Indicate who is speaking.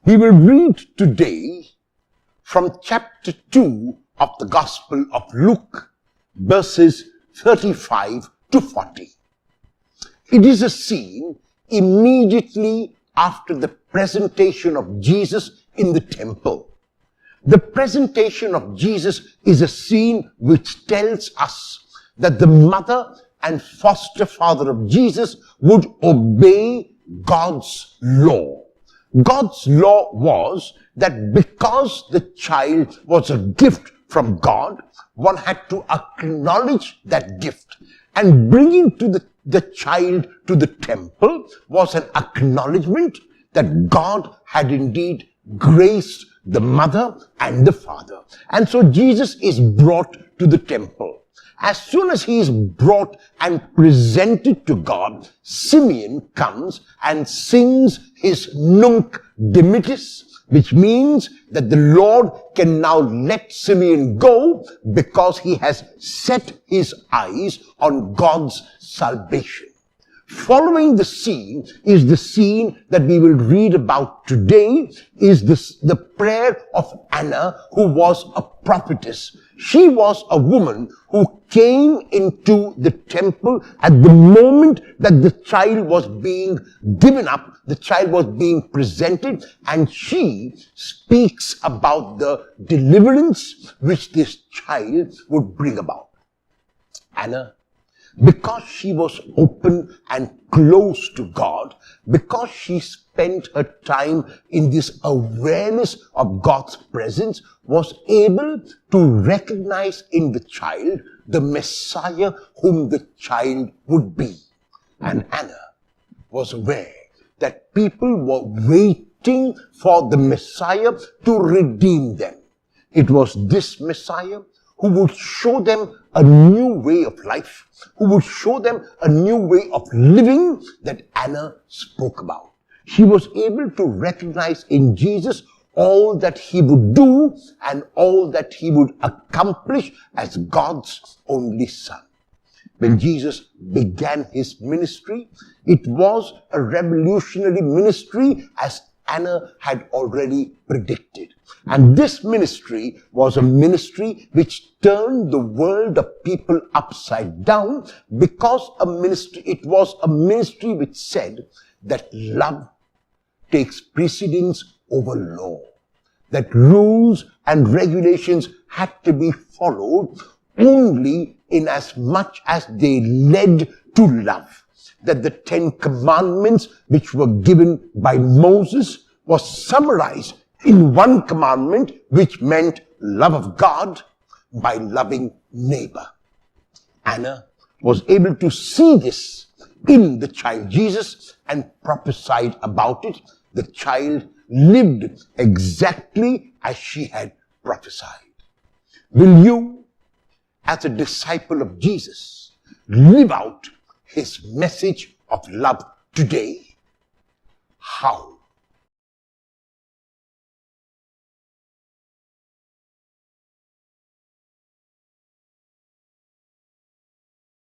Speaker 1: We will read today from chapter 2 of the Gospel of Luke, verses 35 to 40. It is a scene immediately after the presentation of Jesus in the temple. The presentation of Jesus is a scene which tells us that the mother and foster father of Jesus would obey God's law. God's law was that because the child was a gift from God, one had to acknowledge that gift. And bringing the child to the temple was an acknowledgement that God had indeed graced the mother and the father. And so Jesus is brought to the temple. As soon as he is brought and presented to God, Simeon comes and sings his Nunc Dimittis, which means that the Lord can now let Simeon go because he has set his eyes on God's salvation. Following the scene is the scene that we will read about today, is the prayer of Anna, who was a prophetess. She was a woman who came into the temple at the moment that the child was being given up, the child was being presented, and she speaks about the deliverance which this child would bring about. Anna, because she was open and close to God, because she spent her time in this awareness of God's presence, was able to recognize in the child the Messiah whom the child would be. And Anna was aware that people were waiting for the Messiah to redeem them. It was this Messiah who would show them a new way of life, who would show them a new way of living that Anna spoke about. She was able to recognize in Jesus all that he would do and all that he would accomplish as God's only Son. When Jesus began his ministry, it was a revolutionary ministry as Anna had already predicted. And this ministry was a ministry which turned the world of people upside down, because it was a ministry which said that love takes precedence over law, that rules and regulations had to be followed only in as much as they led to love, that the 10 commandments which were given by Moses was summarized in one commandment, which meant love of God by loving neighbor. Anna was able to see this in the child Jesus and prophesied about it. The child lived exactly as she had prophesied. Will you, as a disciple of Jesus, live out his message of love today? How?